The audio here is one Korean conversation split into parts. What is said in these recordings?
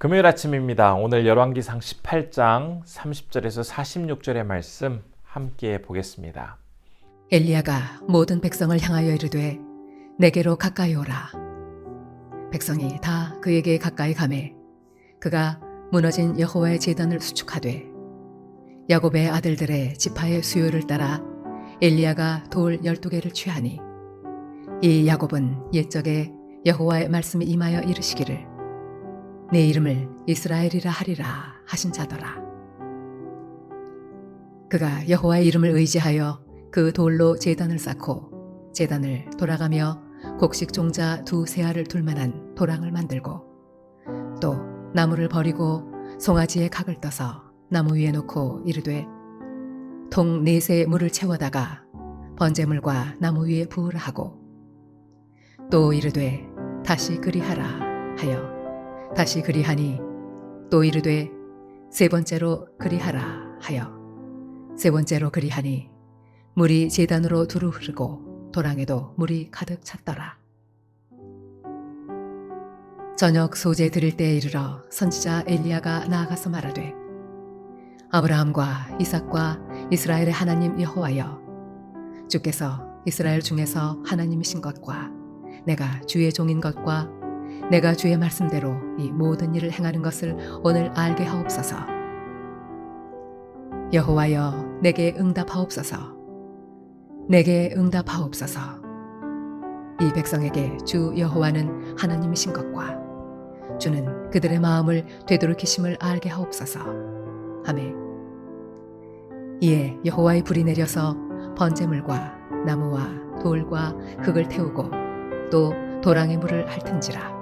금요일 아침입니다. 오늘 열왕기상 18장 30절에서 46절의 말씀 함께 보겠습니다. 엘리야가 모든 백성을 향하여 이르되 내게로 가까이 오라. 백성이 다 그에게 가까이 가매 그가 무너진 여호와의 제단을 수축하되 야곱의 아들들의 지파의 수요를 따라 엘리야가 돌 12개를 취하니 이 야곱은 옛적에 여호와의 말씀이 임하여 이르시기를 내 이름을 이스라엘이라 하리라 하신 자더라. 그가 여호와의 이름을 의지하여 그 돌로 제단을 쌓고 제단을 돌아가며 곡식 종자 2세알을 둘 만한 도랑을 만들고 또 나무를 버리고 송아지에 각을 떠서 나무 위에 놓고 이르되 통 4세 물을 채워다가 번제물과 나무 위에 부으라 하고 또 이르되 다시 그리하라 하여 다시 그리하니 또 이르되 3번째로 그리하라 하여 3번째로 그리하니 물이 제단으로 두루 흐르고 도랑에도 물이 가득 찼더라. 저녁 소제 드릴 때에 이르러 선지자 엘리야가 나아가서 말하되 아브라함과 이삭과 이스라엘의 하나님 여호와여 주께서 이스라엘 중에서 하나님이신 것과 내가 주의 종인 것과 내가 주의 말씀대로 이 모든 일을 행하는 것을 오늘 알게 하옵소서. 여호와여 내게 응답하옵소서. 내게 응답하옵소서. 이 백성에게 주 여호와는 하나님이신 것과 주는 그들의 마음을 되돌이키심을 알게 하옵소서. 아멘. 이에 여호와의 불이 내려서 번제물과 나무와 돌과 흙을 태우고 또 도랑의 물을 핥은지라.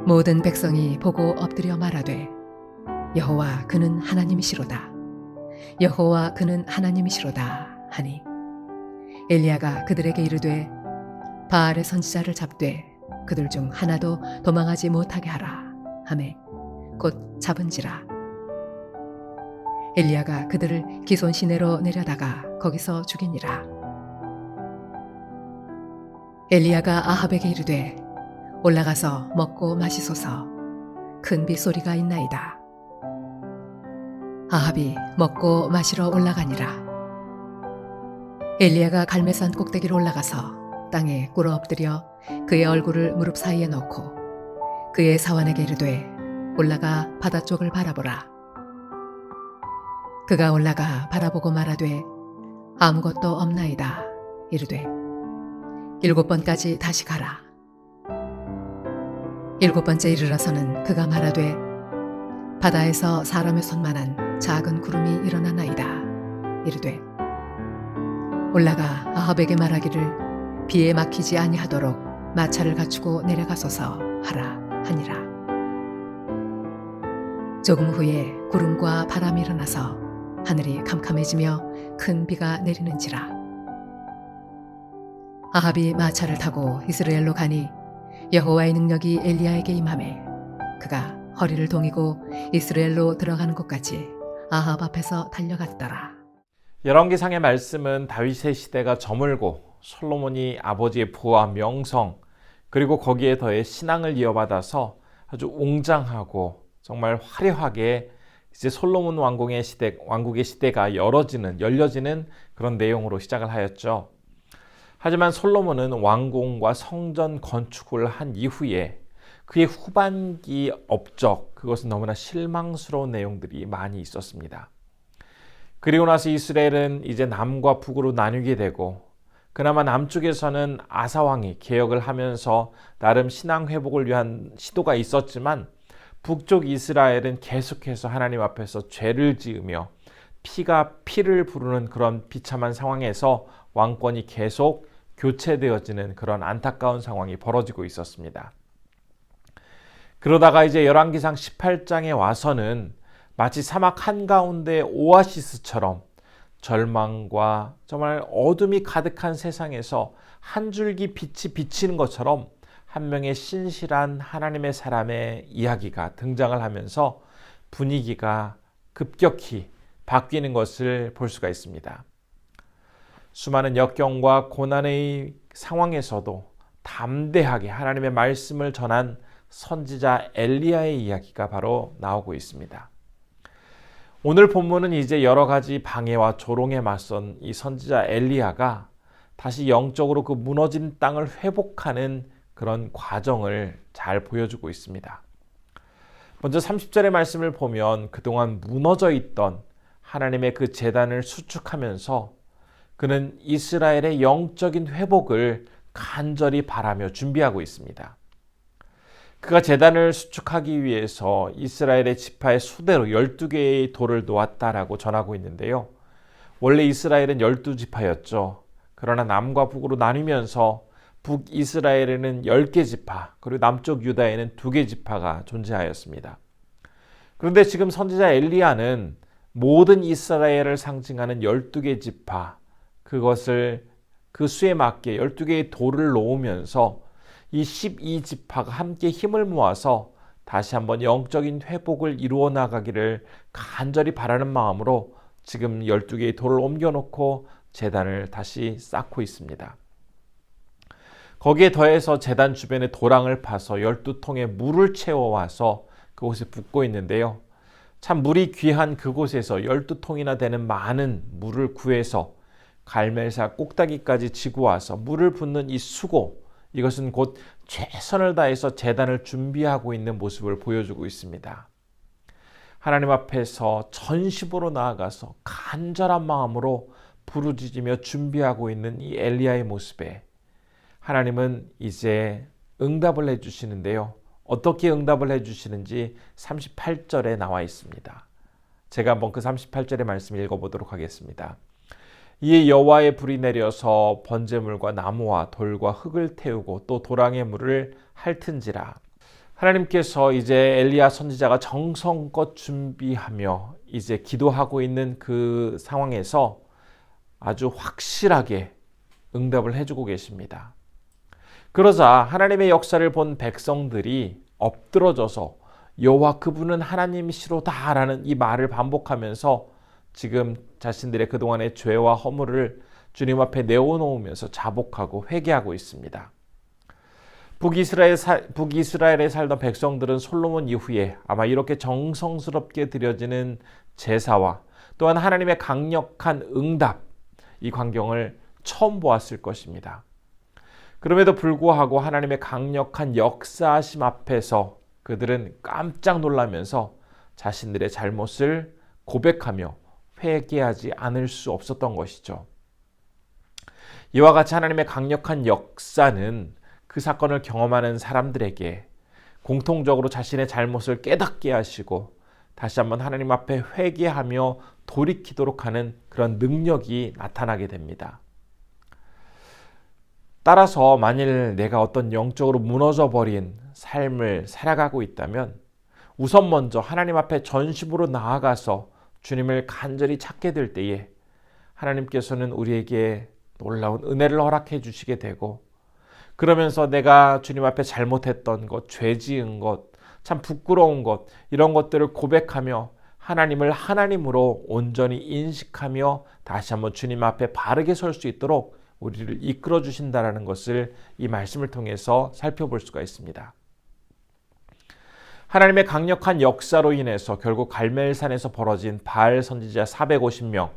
모든 백성이 보고 엎드려 말하되 여호와 그는 하나님이시로다. 여호와 그는 하나님이시로다 하니 엘리야가 그들에게 이르되 바알의 선지자를 잡되 그들 중 하나도 도망하지 못하게 하라 하매 곧 잡은지라. 엘리야가 그들을 기손 시내로 내려다가 거기서 죽이니라. 엘리야가 아합에게 이르되 올라가서 먹고 마시소서. 큰 빗소리가 있나이다. 아합이 먹고 마시러 올라가니라. 엘리야가 갈매산 꼭대기로 올라가서 땅에 꿇어 엎드려 그의 얼굴을 무릎 사이에 넣고 그의 사환에게 이르되 올라가 바다 쪽을 바라보라. 그가 올라가 바라보고 말하되 아무것도 없나이다. 이르되 7번까지 다시 가라. 7번째 이르러서는 그가 말하되 바다에서 사람의 손만한 작은 구름이 일어나나이다. 이르되 올라가 아합에게 말하기를 비에 막히지 아니하도록 마차를 갖추고 내려가소서 하라 하니라. 조금 후에 구름과 바람이 일어나서 하늘이 캄캄해지며 큰 비가 내리는지라. 아합이 마차를 타고 이스라엘로 가니 여호와의 능력이 엘리야에게 임하매 그가 허리를 동이고 이스라엘로 들어가는 곳까지 아합 앞에서 달려갔더라. 열왕기상의 말씀은 다윗의 시대가 저물고 솔로몬이 아버지의 부와 명성 그리고 거기에 더해 신앙을 이어받아서 아주 웅장하고 정말 화려하게 이제 솔로몬 왕국의 시대가 열려지는 그런 내용으로 시작을 하였죠. 하지만 솔로몬은 왕궁과 성전 건축을 한 이후에 그의 후반기 업적, 그것은 너무나 실망스러운 내용들이 많이 있었습니다. 그리고 나서 이스라엘은 이제 남과 북으로 나뉘게 되고 그나마 남쪽에서는 아사 왕이 개혁을 하면서 나름 신앙 회복을 위한 시도가 있었지만 북쪽 이스라엘은 계속해서 하나님 앞에서 죄를 지으며 피가 피를 부르는 그런 비참한 상황에서 왕권이 계속 교체되어지는 그런 안타까운 상황이 벌어지고 있었습니다. 그러다가 이제 열왕기상 18장에 와서는 마치 사막 한가운데 오아시스처럼 절망과 정말 어둠이 가득한 세상에서 한 줄기 빛이 비치는 것처럼 한 명의 신실한 하나님의 사람의 이야기가 등장을 하면서 분위기가 급격히 바뀌는 것을 볼 수가 있습니다. 수많은 역경과 고난의 상황에서도 담대하게 하나님의 말씀을 전한 선지자 엘리야의 이야기가 바로 나오고 있습니다. 오늘 본문은 이제 여러 가지 방해와 조롱에 맞선 이 선지자 엘리야가 다시 영적으로 그 무너진 땅을 회복하는 그런 과정을 잘 보여주고 있습니다. 먼저 30절의 말씀을 보면 그동안 무너져 있던 하나님의 그 제단을 수축하면서 그는 이스라엘의 영적인 회복을 간절히 바라며 준비하고 있습니다. 그가 제단을 수축하기 위해서 이스라엘의 지파의 수대로 12개의 돌을 놓았다라고 전하고 있는데요. 원래 이스라엘은 12지파였죠. 그러나 남과 북으로 나뉘면서 북이스라엘에는 10개 지파, 그리고 남쪽 유다에는 2개 지파가 존재하였습니다. 그런데 지금 선지자 엘리야는 모든 이스라엘을 상징하는 12개 지파, 그것을 그 수에 맞게 12개의 돌을 놓으면서 이 12지파가 함께 힘을 모아서 다시 한번 영적인 회복을 이루어 나가기를 간절히 바라는 마음으로 지금 12개의 돌을 옮겨놓고 제단을 다시 쌓고 있습니다. 거기에 더해서 제단 주변에 도랑을 파서 12통에 물을 채워와서 그곳에 붓고 있는데요. 참 물이 귀한 그곳에서 12통이나 되는 많은 물을 구해서 갈멜사 꼭다기까지 지고 와서 물을 붓는 이 수고, 이것은 곧 최선을 다해서 제단을 준비하고 있는 모습을 보여주고 있습니다. 하나님 앞에서 전심으로 나아가서 간절한 마음으로 부르짖으며 준비하고 있는 이 엘리야의 모습에 하나님은 이제 응답을 해주시는데요. 어떻게 응답을 해주시는지 38절에 나와 있습니다. 제가 한번 그 38절의 말씀 읽어보도록 하겠습니다. 이에 여호와의 불이 내려서 번제물과 나무와 돌과 흙을 태우고 또 도랑의 물을 핥은지라. 하나님께서 이제 엘리야 선지자가 정성껏 준비하며 이제 기도하고 있는 그 상황에서 아주 확실하게 응답을 해주고 계십니다. 그러자 하나님의 역사를 본 백성들이 엎드러져서 여호와 그분은 하나님이시로다라는 이 말을 반복하면서 지금 자신들의 그동안의 죄와 허물을 주님 앞에 내어놓으면서 자복하고 회개하고 있습니다. 북이스라엘에 살던 백성들은 솔로몬 이후에 아마 이렇게 정성스럽게 드려지는 제사와 또한 하나님의 강력한 응답, 이 광경을 처음 보았을 것입니다. 그럼에도 불구하고 하나님의 강력한 역사하심 앞에서 그들은 깜짝 놀라면서 자신들의 잘못을 고백하며 회개하지 않을 수 없었던 것이죠. 이와 같이 하나님의 강력한 역사는 그 사건을 경험하는 사람들에게 공통적으로 자신의 잘못을 깨닫게 하시고 다시 한번 하나님 앞에 회개하며 돌이키도록 하는 그런 능력이 나타나게 됩니다. 따라서 만일 내가 어떤 영적으로 무너져 버린 삶을 살아가고 있다면 우선 먼저 하나님 앞에 전심으로 나아가서 주님을 간절히 찾게 될 때에 하나님께서는 우리에게 놀라운 은혜를 허락해 주시게 되고, 그러면서 내가 주님 앞에 잘못했던 것, 죄 지은 것, 참 부끄러운 것, 이런 것들을 고백하며 하나님을 하나님으로 온전히 인식하며 다시 한번 주님 앞에 바르게 설 수 있도록 우리를 이끌어 주신다라는 것을 이 말씀을 통해서 살펴볼 수가 있습니다. 하나님의 강력한 역사로 인해서 결국 갈멜산에서 벌어진 바알 선지자 450명,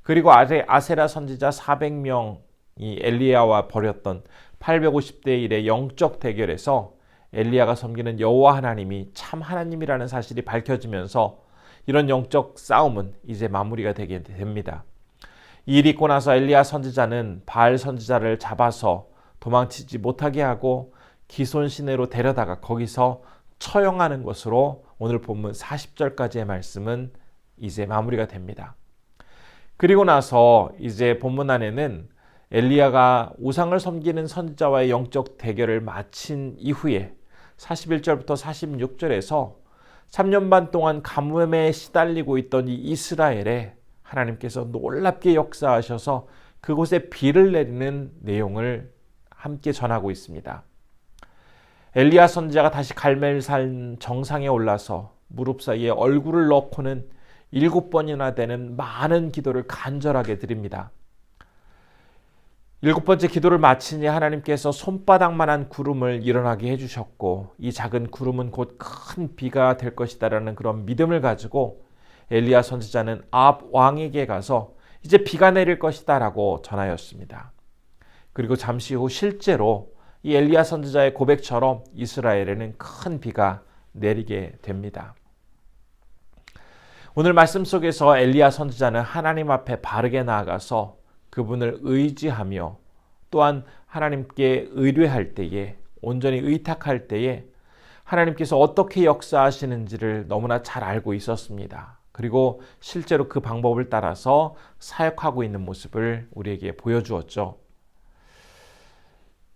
그리고 아세라 선지자 400명이 엘리야와 벌였던 850대 1의 영적 대결에서 엘리야가 섬기는 여호와 하나님이 참 하나님이라는 사실이 밝혀지면서 이런 영적 싸움은 이제 마무리가 되게 됩니다. 이 일이 있고 나서 엘리야 선지자는 바알 선지자를 잡아서 도망치지 못하게 하고 기손 시내로 데려다가 거기서 처형하는 것으로 오늘 본문 40절까지의 말씀은 이제 마무리가 됩니다. 그리고 나서 이제 본문 안에는 엘리야가 우상을 섬기는 선지자와의 영적 대결을 마친 이후에 41절부터 46절에서 3년 반 동안 가뭄에 시달리고 있던 이 이스라엘에 하나님께서 놀랍게 역사하셔서 그곳에 비를 내리는 내용을 함께 전하고 있습니다. 엘리야 선지자가 다시 갈멜산 정상에 올라서 무릎 사이에 얼굴을 넣고는 7번이나 되는 많은 기도를 간절하게 드립니다. 7번째 기도를 마치니 하나님께서 손바닥만한 구름을 일어나게 해주셨고 이 작은 구름은 곧 큰 비가 될 것이다라는 그런 믿음을 가지고 엘리야 선지자는 아합 왕에게 가서 이제 비가 내릴 것이다라고 전하였습니다. 그리고 잠시 후 실제로 이 엘리야 선지자의 고백처럼 이스라엘에는 큰 비가 내리게 됩니다. 오늘 말씀 속에서 엘리야 선지자는 하나님 앞에 바르게 나아가서 그분을 의지하며 또한 하나님께 의뢰할 때에 온전히 의탁할 때에 하나님께서 어떻게 역사하시는지를 너무나 잘 알고 있었습니다. 그리고 실제로 그 방법을 따라서 사역하고 있는 모습을 우리에게 보여주었죠.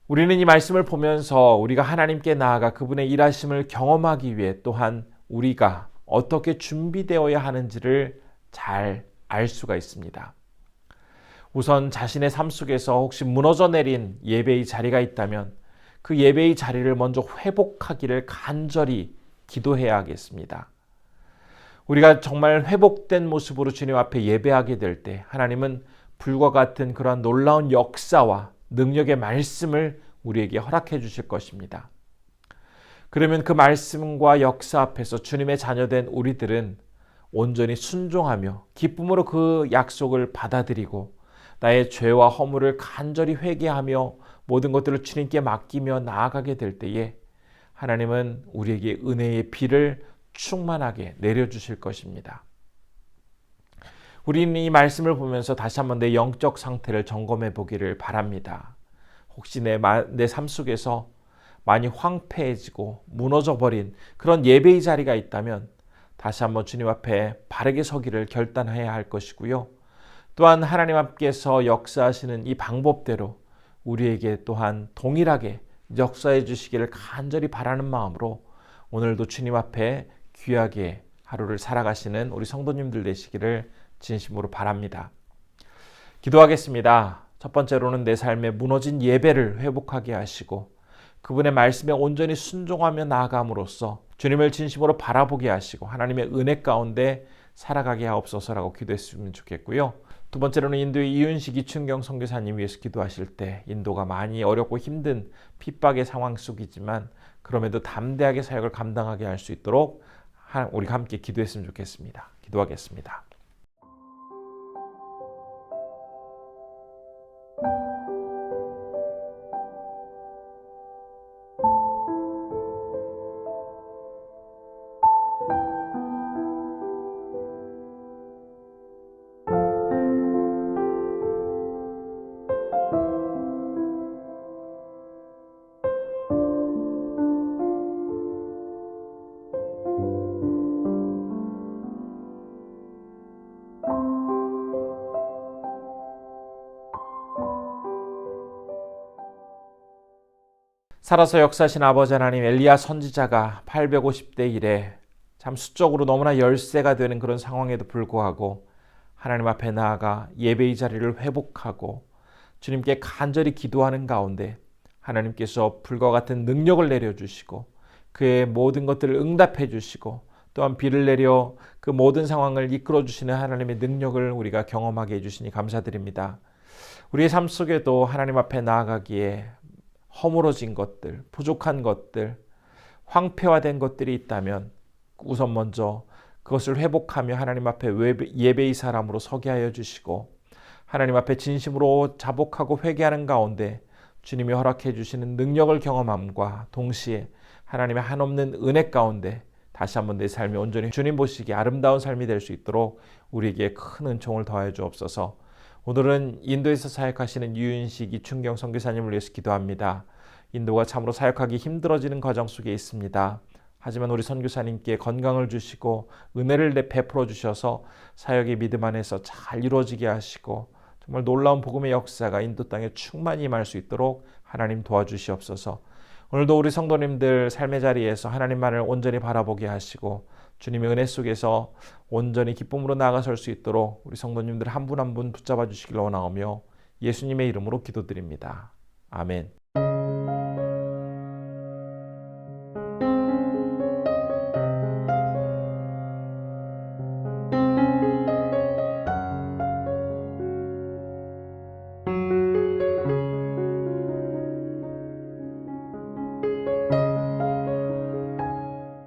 우리는 이 말씀을 보면서 우리가 하나님께 나아가 그분의 일하심을 경험하기 위해 또한 우리가 어떻게 준비되어야 하는지를 잘 알 수가 있습니다. 우선 자신의 삶 속에서 혹시 무너져 내린 예배의 자리가 있다면 그 예배의 자리를 먼저 회복하기를 간절히 기도해야 하겠습니다. 우리가 정말 회복된 모습으로 주님 앞에 예배하게 될 때 하나님은 불과 같은 그러한 놀라운 역사와 능력의 말씀을 우리에게 허락해 주실 것입니다. 그러면 그 말씀과 역사 앞에서 주님의 자녀된 우리들은 온전히 순종하며 기쁨으로 그 약속을 받아들이고 나의 죄와 허물을 간절히 회개하며 모든 것들을 주님께 맡기며 나아가게 될 때에 하나님은 우리에게 은혜의 비를 충만하게 내려주실 것입니다. 우리는 이 말씀을 보면서 다시 한번 내 영적 상태를 점검해 보기를 바랍니다. 혹시 내 삶 속에서 많이 황폐해지고 무너져버린 그런 예배의 자리가 있다면 다시 한번 주님 앞에 바르게 서기를 결단해야 할 것이고요. 또한 하나님 앞께서 역사하시는 이 방법대로 우리에게 또한 동일하게 역사해 주시기를 간절히 바라는 마음으로 오늘도 주님 앞에 귀하게 하루를 살아가시는 우리 성도님들 되시기를 진심으로 바랍니다. 기도하겠습니다. 첫 번째로는 내 삶의 무너진 예배를 회복하게 하시고 그분의 말씀에 온전히 순종하며 나아감으로써 주님을 진심으로 바라보게 하시고 하나님의 은혜 가운데 살아가게 하옵소서라고 기도했으면 좋겠고요. 두 번째로는 인도의 이윤식 이춘경 선교사님 위해서 기도하실 때 인도가 많이 어렵고 힘든 핍박의 상황 속이지만 그럼에도 담대하게 사역을 감당하게 할 수 있도록 우리가 함께 기도했으면 좋겠습니다. 기도하겠습니다. 살아서 역사하신 아버지 하나님, 엘리야 선지자가 850대 1에 참 수적으로 너무나 열세가 되는 그런 상황에도 불구하고 하나님 앞에 나아가 예배의 자리를 회복하고 주님께 간절히 기도하는 가운데 하나님께서 불과 같은 능력을 내려주시고 그의 모든 것들을 응답해 주시고 또한 비를 내려 그 모든 상황을 이끌어 주시는 하나님의 능력을 우리가 경험하게 해주시니 감사드립니다. 우리의 삶 속에도 하나님 앞에 나아가기에 허물어진 것들, 부족한 것들, 황폐화된 것들이 있다면 우선 먼저 그것을 회복하며 하나님 앞에 예배의 사람으로 서게 하여 주시고 하나님 앞에 진심으로 자복하고 회개하는 가운데 주님이 허락해 주시는 능력을 경험함과 동시에 하나님의 한없는 은혜 가운데 다시 한번 내 삶이 온전히 주님 보시기에 아름다운 삶이 될 수 있도록 우리에게 큰 은총을 더하여 주옵소서. 오늘은 인도에서 사역하시는 유윤식 이춘경 선교사님을 위해서 기도합니다. 인도가 참으로 사역하기 힘들어지는 과정 속에 있습니다. 하지만 우리 선교사님께 건강을 주시고 은혜를 베풀어 주셔서 사역의 믿음 안에서 잘 이루어지게 하시고 정말 놀라운 복음의 역사가 인도 땅에 충만히 임할 수 있도록 하나님 도와주시옵소서. 오늘도 우리 성도님들 삶의 자리에서 하나님만을 온전히 바라보게 하시고 주님의 은혜 속에서 온전히 기쁨으로 나아가설 수 있도록 우리 성도님들 한 분 한 분 붙잡아 주시길 원하오며 예수님의 이름으로 기도드립니다. 아멘.